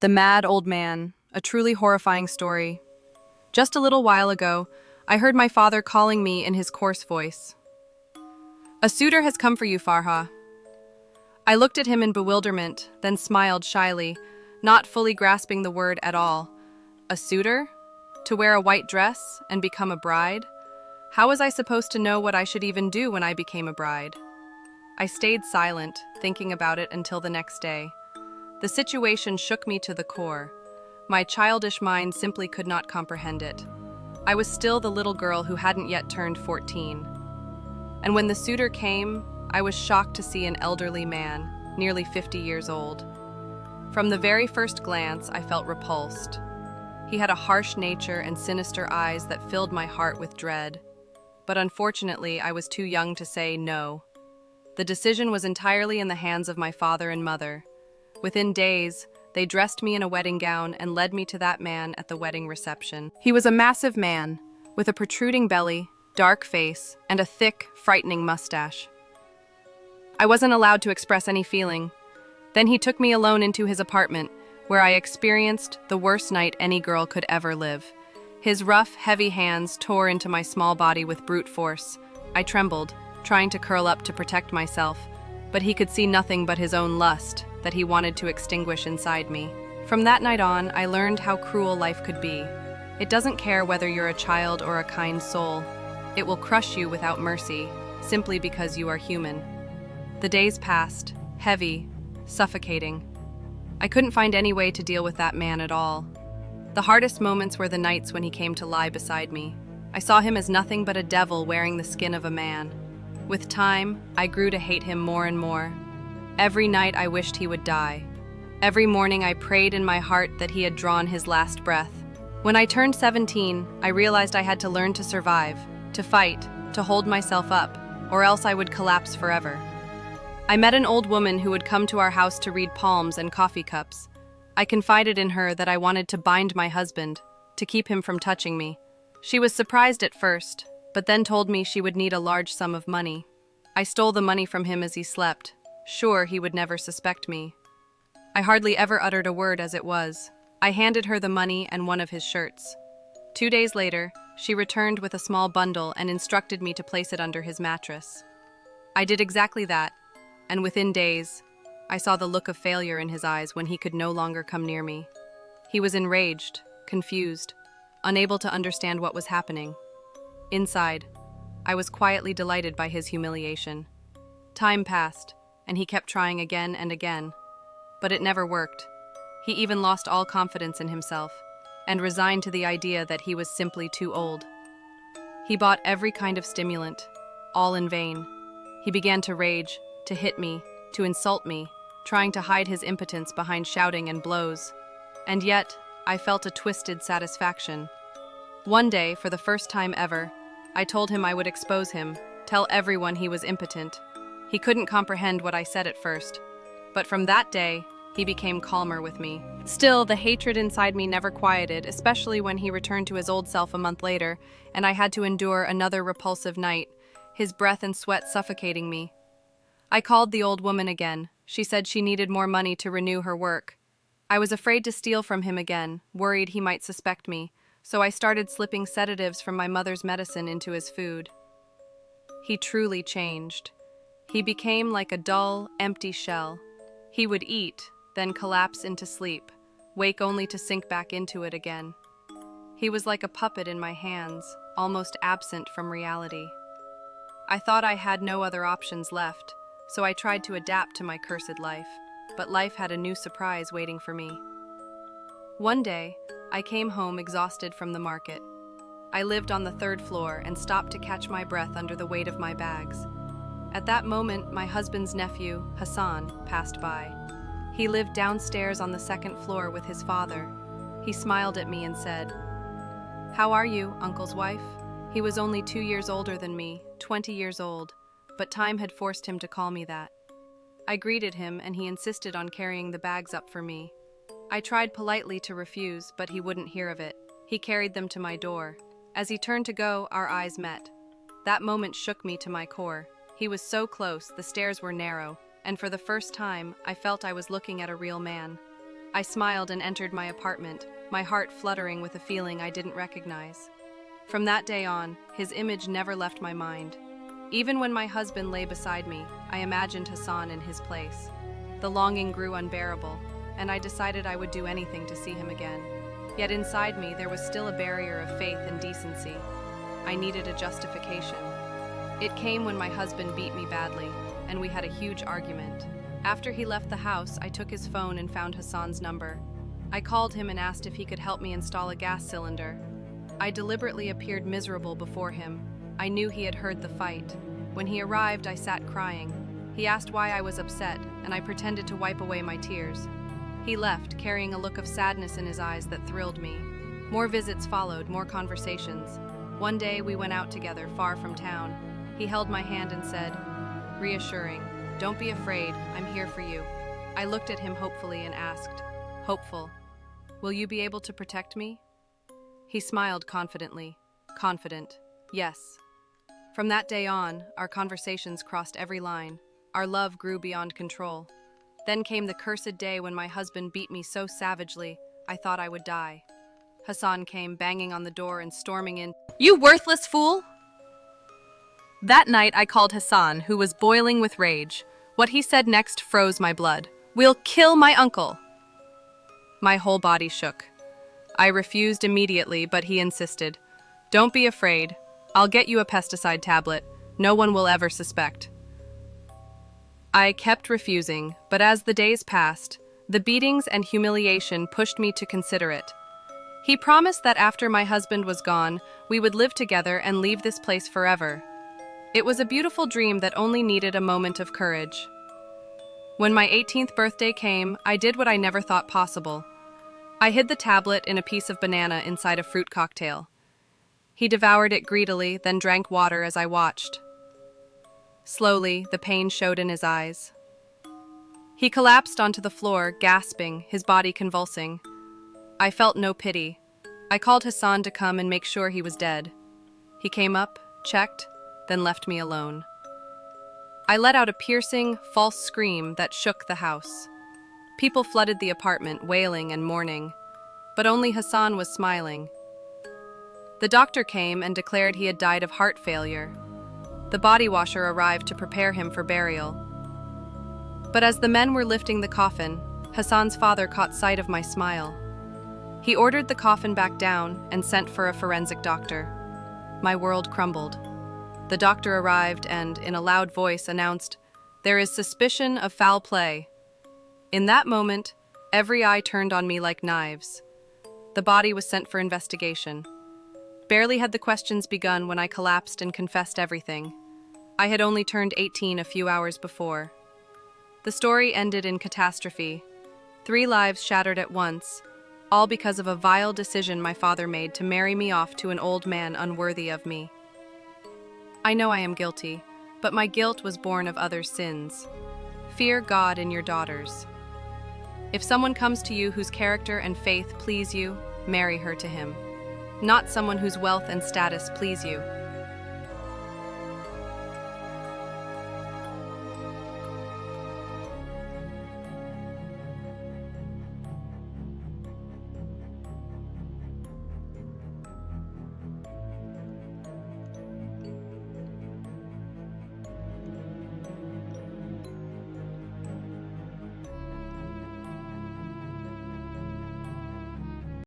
The Mad Old Man, a truly horrifying story. Just a little while ago, I heard my father calling me in his coarse voice. A suitor has come for you, Farha. I looked at him in bewilderment, then smiled shyly, not fully grasping the word at all. A suitor? To wear a white dress and become a bride? How was I supposed to know what I should even do when I became a bride? I stayed silent, thinking about it until the next day. The situation shook me to the core. My childish mind simply could not comprehend it. I was still the little girl who hadn't yet turned 14. And when the suitor came, I was shocked to see an elderly man, nearly 50 years old. From the very first glance, I felt repulsed. He had a harsh nature and sinister eyes that filled my heart with dread. But unfortunately, I was too young to say no. The decision was entirely in the hands of my father and mother. Within days, they dressed me in a wedding gown and led me to that man at the wedding reception. He was a massive man, with a protruding belly, dark face, and a thick, frightening mustache. I wasn't allowed to express any feeling. Then he took me alone into his apartment, where I experienced the worst night any girl could ever live. His rough, heavy hands tore into my small body with brute force. I trembled, trying to curl up to protect myself, but he could see nothing but his own lust that he wanted to extinguish inside me. From that night on, I learned how cruel life could be. It doesn't care whether you're a child or a kind soul. It will crush you without mercy, simply because you are human. The days passed, heavy, suffocating. I couldn't find any way to deal with that man at all. The hardest moments were the nights when he came to lie beside me. I saw him as nothing but a devil wearing the skin of a man. With time, I grew to hate him more and more. Every night I wished he would die. Every morning I prayed in my heart that he had drawn his last breath. When I turned 17, I realized I had to learn to survive, to fight, to hold myself up, or else I would collapse forever. I met an old woman who would come to our house to read palms and coffee cups. I confided in her that I wanted to bind my husband, to keep him from touching me. She was surprised at first, but then told me she would need a large sum of money. I stole the money from him as he slept. Sure, he would never suspect me. I hardly ever uttered a word as it was. I handed her the money and one of his shirts. 2 days later, she returned with a small bundle and instructed me to place it under his mattress. I did exactly that, and within days, I saw the look of failure in his eyes when he could no longer come near me. He was enraged, confused, unable to understand what was happening. Inside, I was quietly delighted by his humiliation. Time passed, and he kept trying again and again. But it never worked. He even lost all confidence in himself, and resigned to the idea that he was simply too old. He bought every kind of stimulant, all in vain. He began to rage, to hit me, to insult me, trying to hide his impotence behind shouting and blows. And yet, I felt a twisted satisfaction. One day, for the first time ever, I told him I would expose him, tell everyone he was impotent. He couldn't comprehend what I said at first, but from that day, he became calmer with me. Still, the hatred inside me never quieted, especially when he returned to his old self a month later, and I had to endure another repulsive night, his breath and sweat suffocating me. I called the old woman again. She said she needed more money to renew her work. I was afraid to steal from him again, worried he might suspect me, so I started slipping sedatives from my mother's medicine into his food. He truly changed. He became like a dull, empty shell. He would eat, then collapse into sleep, wake only to sink back into it again. He was like a puppet in my hands, almost absent from reality. I thought I had no other options left, so I tried to adapt to my cursed life, but life had a new surprise waiting for me. One day, I came home exhausted from the market. I lived on the 3rd floor and stopped to catch my breath under the weight of my bags. At that moment, my husband's nephew, Hassan, passed by. He lived downstairs on the 2nd floor with his father. He smiled at me and said, "How are you, uncle's wife?" He was only 2 years older than me, 20 years old, but time had forced him to call me that. I greeted him and he insisted on carrying the bags up for me. I tried politely to refuse, but he wouldn't hear of it. He carried them to my door. As he turned to go, our eyes met. That moment shook me to my core. He was so close, the stairs were narrow, and for the first time, I felt I was looking at a real man. I smiled and entered my apartment, my heart fluttering with a feeling I didn't recognize. From that day on, his image never left my mind. Even when my husband lay beside me, I imagined Hassan in his place. The longing grew unbearable, and I decided I would do anything to see him again. Yet inside me, there was still a barrier of faith and decency. I needed a justification. It came when my husband beat me badly, and we had a huge argument. After he left the house, I took his phone and found Hassan's number. I called him and asked if he could help me install a gas cylinder. I deliberately appeared miserable before him. I knew he had heard the fight. When he arrived, I sat crying. He asked why I was upset, and I pretended to wipe away my tears. He left, carrying a look of sadness in his eyes that thrilled me. More visits followed, more conversations. One day, we went out together, far from town. He held my hand and said, reassuring, "Don't be afraid, I'm here for you." I looked at him hopefully and asked, "Hopeful, will you be able to protect me?" He smiled confidently. Confident, yes. From that day on, our conversations crossed every line. Our love grew beyond control. Then came the cursed day when my husband beat me so savagely, I thought I would die. Hassan came banging on the door and storming in. "You worthless fool!" That night I called Hassan, who was boiling with rage. What he said next froze my blood. "We'll kill my uncle!" My whole body shook. I refused immediately, but he insisted. "Don't be afraid. I'll get you a pesticide tablet. No one will ever suspect." I kept refusing, but as the days passed, the beatings and humiliation pushed me to consider it. He promised that after my husband was gone, we would live together and leave this place forever. It was a beautiful dream that only needed a moment of courage. When my 18th birthday came, I did what I never thought possible. I hid the tablet in a piece of banana inside a fruit cocktail. He devoured it greedily, then drank water as I watched. Slowly, the pain showed in his eyes. He collapsed onto the floor, gasping, his body convulsing. I felt no pity. I called Hassan to come and make sure he was dead. He came up, checked, then left me alone. I let out a piercing, false scream that shook the house. People flooded the apartment, wailing and mourning, but only Hassan was smiling. The doctor came and declared he had died of heart failure. The body washer arrived to prepare him for burial. But as the men were lifting the coffin, Hassan's father caught sight of my smile. He ordered the coffin back down and sent for a forensic doctor. My world crumbled. The doctor arrived and, in a loud voice, announced, "There is suspicion of foul play." In that moment, every eye turned on me like knives. The body was sent for investigation. Barely had the questions begun when I collapsed and confessed everything. I had only turned 18 a few hours before. The story ended in catastrophe. 3 lives shattered at once, all because of a vile decision my father made to marry me off to an old man unworthy of me. I know I am guilty, but my guilt was born of others' sins. Fear God in your daughters. If someone comes to you whose character and faith please you, marry her to him. Not someone whose wealth and status please you.